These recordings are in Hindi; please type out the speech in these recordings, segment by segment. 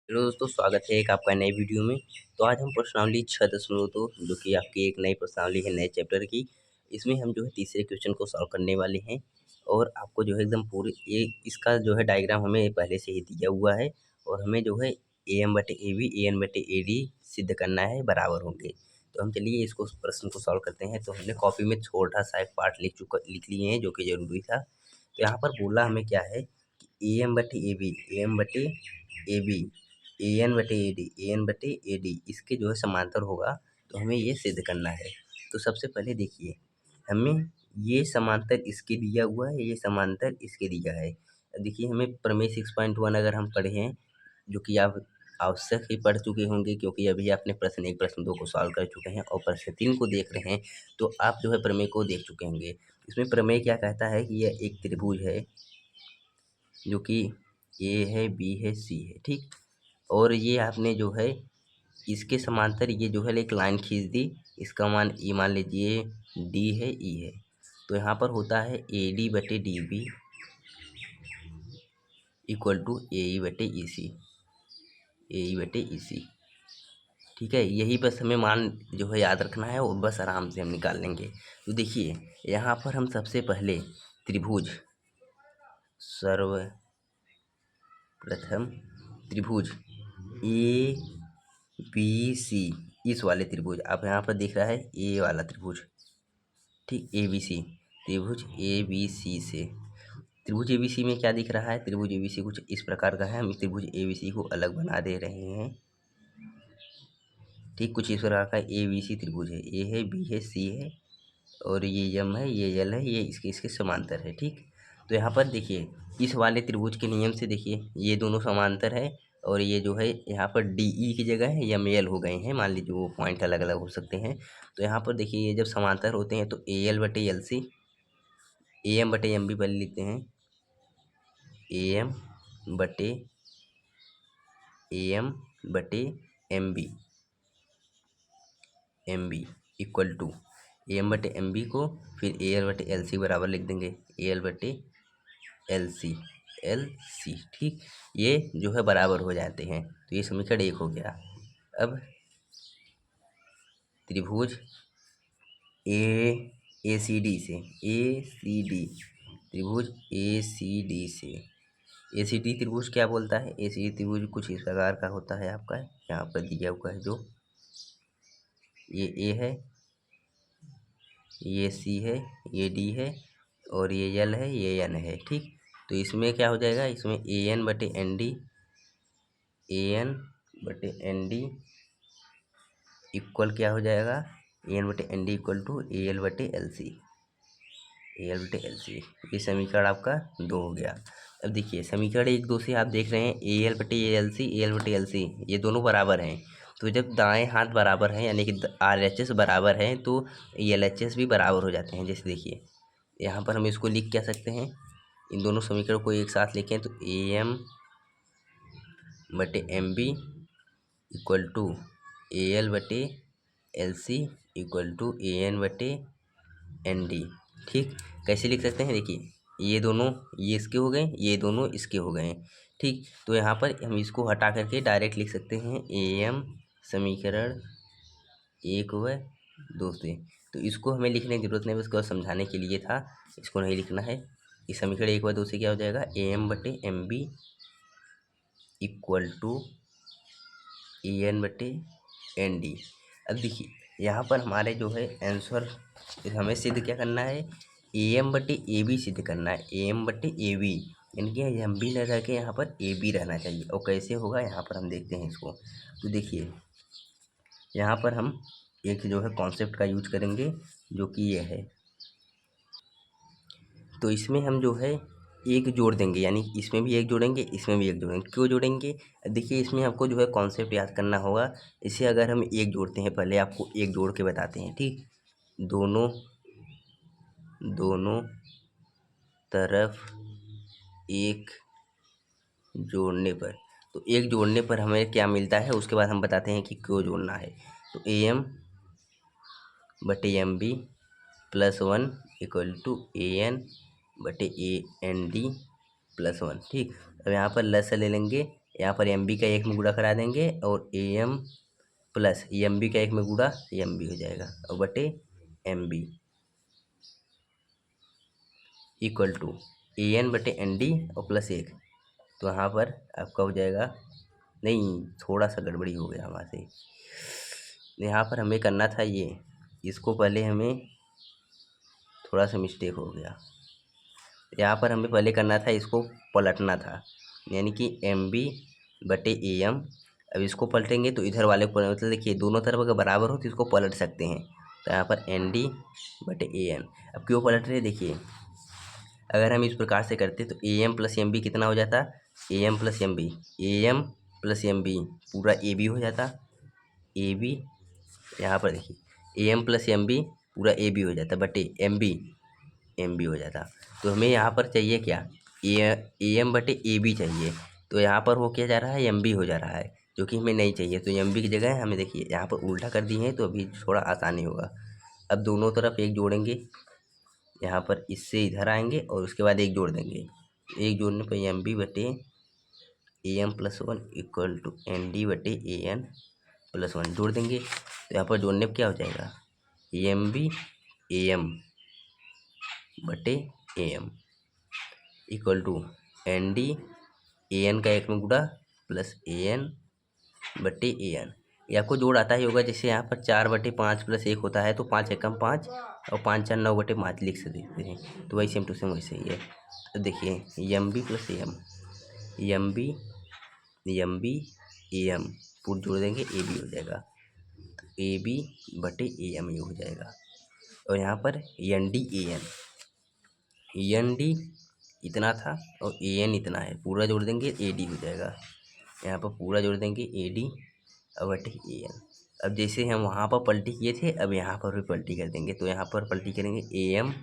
हेलो दोस्तों, स्वागत है एक आपका नए वीडियो में। तो आज हम प्रश्नावली 6.2 जो कि आपकी एक नई प्रश्नावली है नए चैप्टर की। इसमें हम जो है तीसरे क्वेश्चन को सॉल्व करने वाले हैं और आपको जो है एकदम पूरी ये इसका जो है डायग्राम हमें पहले से ही दिया हुआ है और हमें जो है ए एम बटे ए बी ए एन बटे ए डी सिद्ध करना है बराबर होंगे। तो हम चलिए इसको प्रश्न को सॉल्व करते हैं। तो हमने कॉपी में छोटा सा एक पार्ट लिख लिए हैं जो कि ज़रूरी था। तो यहाँ पर बोला हमें क्या है कि ए एम बटे ए बी ए एम बटे ए बी ए एन बटे ए डी ए एन बटे ए डी इसके जो है समांतर होगा। तो हमें ये सिद्ध करना है। तो सबसे पहले देखिए, हमें ये समांतर इसके दिया हुआ है, ये समांतर इसके दिया है। देखिए हमें प्रमेय 6.1 अगर हम पढ़े हैं, जो कि आप आवश्यक ही पढ़ चुके होंगे क्योंकि अभी आपने प्रश्न 1 प्रश्न 2 को सॉल्व कर चुके हैं और प्रश्न 3 को देख रहे हैं, तो आप जो है प्रमेय को देख चुके होंगे। इसमें प्रमेय क्या कहता है कि यह एक त्रिभुज है जो कि ए है, बी है, सी है, ठीक। और ये आपने जो है इसके समांतर ये जो है एक लाइन खींच दी। इसका मान ई मान लीजिए डी है, ई है। तो यहाँ पर होता है ए डी बटे डी बी इक्वल टू ए ई बटे ई सी, ए ई बटे ई सी, ठीक है। यही बस हमें मान जो है याद रखना है और बस आराम से हम निकाल लेंगे। तो देखिए यहाँ पर हम सबसे पहले त्रिभुज सर्वप्रथम त्रिभुज ए बी सी, इस वाले त्रिभुज आप यहाँ पर दिख रहा है ए वाला त्रिभुज, ठीक, ए बी सी, त्रिभुज ए बी सी से त्रिभुज ए बी सी में क्या दिख रहा है, त्रिभुज ए बी सी कुछ इस प्रकार का है। हम त्रिभुज ए बी सी को अलग बना दे रहे हैं, ठीक। कुछ इस प्रकार का ए बी सी त्रिभुज है, ए है, बी है, सी है और ये यम है, ये यल है, ये इसके इसके समांतर है, ठीक। तो यहाँ पर देखिए इस वाले त्रिभुज के नियम से देखिए ये दोनों समांतर है और ये जो है यहाँ पर डी ई की जगह है यम एल हो गए हैं। मान लीजिए वो पॉइंट अलग अलग हो सकते हैं। तो यहाँ पर देखिए ये जब समांतर होते हैं तो ए एल बटे एल सी, ए एम बटे एम बी पहले लिखते हैं, ए एम बटे ए एम बटे M B, M B equal to A M बटे एम बी को फिर ए एल बटे एल सी बराबर लिख देंगे ए एल बटे एल सी, एल सी, ठीक। ये जो है बराबर हो जाते हैं। तो ये समीकरण 1 हो गया। अब त्रिभुज ए सी डी से, ए सी डी त्रिभुज ए सी डी से, ए सी डी त्रिभुज क्या बोलता है, ए सी डी त्रिभुज कुछ इस प्रकार का होता है आपका, यहाँ पर दिया हुआ है जो ये ए है, ये सी है, ये डी है और ये यल है, ये एन है, ठीक। तो इसमें क्या हो जाएगा, इसमें ए एन बटे एन डी, ए एन बटे एन डी इक्वल क्या हो जाएगा, ए एन बटे N D equal to A L बटे एल सी, ए एल बटे एल सी। ये समीकरण आपका 2 हो गया। अब देखिए समीकरण 1 2 से आप देख रहे हैं ए एल बटे एल सी, ए एल बटे एल सी ये दोनों बराबर हैं। तो जब दाएं हाथ बराबर हैं यानी कि आर एच एस बराबर हैं तो एल एच एस भी बराबर हो जाते हैं। जैसे देखिए यहाँ पर हम इसको लिख क्या सकते हैं, इन दोनों समीकरण को एक साथ लिखें तो ए एम बटे M B equal to A L बटे L C equal to A N बटे एन डी, ठीक। कैसे लिख सकते हैं, देखिए ये दोनों ये इसके हो गए, ये दोनों इसके हो गए, ठीक। तो यहाँ पर हम इसको हटा करके डायरेक्ट लिख सकते हैं ए एम समीकरण 1 व 2 से। तो इसको हमें लिखने की जरूरत नहीं, उसको समझाने के लिए था, इसको नहीं लिखना है। इस समीकरण 1 व 2 से क्या हो जाएगा, ए एम बटे M B equal to A N बटे एन डी। अब देखिए यहाँ पर हमारे जो है आंसर हमें सिद्ध क्या करना है, ए एम बटे ए बी सिद्ध करना है, ए एम बटे ए बी, यानी कि एम बी न रह के यहाँ पर ए बी रहना चाहिए। और कैसे होगा यहाँ पर हम देखते हैं इसको। तो देखिए यहाँ पर हम एक जो है कॉन्सेप्ट का यूज करेंगे जो कि ये है। तो इसमें हम जो है एक जोड़ देंगे, यानी इसमें भी एक जोड़ेंगे, इसमें भी एक जोड़ेंगे। क्यों जोड़ेंगे, देखिए इसमें आपको जो है कॉन्सेप्ट याद करना होगा। इसे अगर हम एक जोड़ते हैं, पहले आपको एक जोड़ के बताते हैं, ठीक। दोनों दोनों तरफ एक जोड़ने पर, तो एक जोड़ने पर हमें क्या मिलता है उसके बाद हम बताते हैं कि क्यों जोड़ना है। तो ए एम बटे M B plus 1 equal to A N बटे ए एन डी प्लस 1, ठीक। अब यहाँ पर लस ले लेंगे, यहाँ पर एम बी का एक में गुणा करा देंगे और A M plus M B का एक में गुणा एम बी हो जाएगा और बटे M B equal to A N बटे एन डी और प्लस एक। तो यहाँ पर आपका हो जाएगा, नहीं थोड़ा सा गड़बड़ी हो गया हमारे से। यहाँ पर हमें करना था ये, इसको पहले हमें थोड़ा सा मिस्टेक हो गया। यहाँ पर हमें पहले करना था, इसको पलटना था, यानी कि एम बी बटे ए एम। अब इसको पलटेंगे तो इधर वाले को, मतलब देखिए दोनों तरफ अगर बराबर हो तो इसको पलट सकते हैं। तो यहाँ पर एन डी बटे ए एन। अब क्यों पलट रहे, देखिए अगर हम इस प्रकार से करते तो A M plus M B कितना हो जाता, A M plus M B, A M plus M B पूरा ए बी हो जाता, ए बी। यहाँ पर देखिए A M plus M B पूरा ए बी हो जाता बटे एम बी हो जाता। तो हमें यहाँ पर चाहिए क्या, ए एम बटे ए बी चाहिए। तो यहाँ पर हो क्या जा रहा है, एम बी हो जा रहा है, जो कि हमें नहीं चाहिए। तो एम बी की जगह हमें देखिए यहाँ पर उल्टा कर दिए हैं, तो अभी थोड़ा आसानी होगा। अब दोनों तरफ एक जोड़ेंगे, यहाँ पर इससे इधर आएंगे और उसके बाद एक जोड़ देंगे। एक जोड़ने पर एम बी बटे A M plus one equal to N D बटे ए एन प्लस वन जोड़ देंगे। तो यहाँ पर जोड़ने पर क्या हो जाएगा, एम बी ए एम बटे A M equal to N D A N का एक में गुणा प्लस ए एन बटे ए एन। ये आपको जोड़ आता ही होगा, जैसे यहाँ पर 4/5 प्लस 1 होता है, तो 5 एकम 5 और 5 4 9/5 लिख सकते हैं। तो वही सेम टू सेम वैसे ही है। तो देखिए M B plus A M B A M पूरा जोड़ देंगे, ए बी हो जाएगा, ए बी बटे ए एम ये हो जाएगा। और यहाँ पर एन डी इतना था और ए एन इतना है, पूरा जोड़ देंगे ए डी हो जाएगा। यहाँ पर पूरा जोड़ देंगे ए डी और बटे ए एन। अब जैसे हम वहाँ पर पलटी किए थे, अब यहाँ पर भी पलटी कर देंगे। तो यहाँ पर पलटी करेंगे ए एम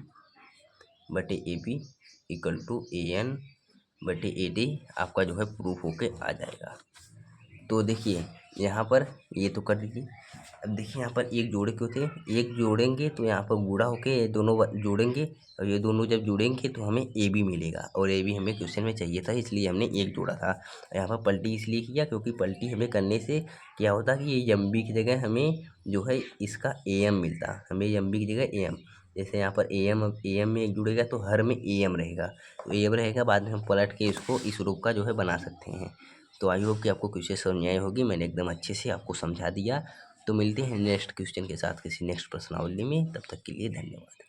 बटे A B equal to A N बटे ए डी, आपका जो है प्रूफ होके आ जाएगा। तो देखिए यहाँ पर ये तो कर दीजिए। अब देखिए यहाँ पर एक जोड़े क्यों थे, एक जोड़ेंगे तो यहाँ पर गुणा होके ये दोनों जोड़ेंगे, और ये दोनों जब जुड़ेंगे तो हमें ए बी मिलेगा, और ए बी हमें क्वेश्चन में चाहिए था, इसलिए हमने एक जोड़ा था। यहाँ पर पलटी इसलिए किया क्योंकि पलटी हमें करने से क्या होता कि ये एम बी की जगह हमें जो है इसका ए एम मिलता, हमें एम बी की जगह ए एम। जैसे यहाँ पर ए एम में एक जुड़ेगा तो हर में ए एम रहेगा, तो ए एम रहेगा, बाद में हम पलट के इसको इस रूप का जो है बना सकते हैं। तो आई होप कि आपको क्वेश्चन समझ में आई होगी, मैंने एकदम अच्छे से आपको समझा दिया। तो मिलते हैं नेक्स्ट क्वेश्चन के साथ किसी नेक्स्ट प्रश्नावली में, तब तक के लिए धन्यवाद।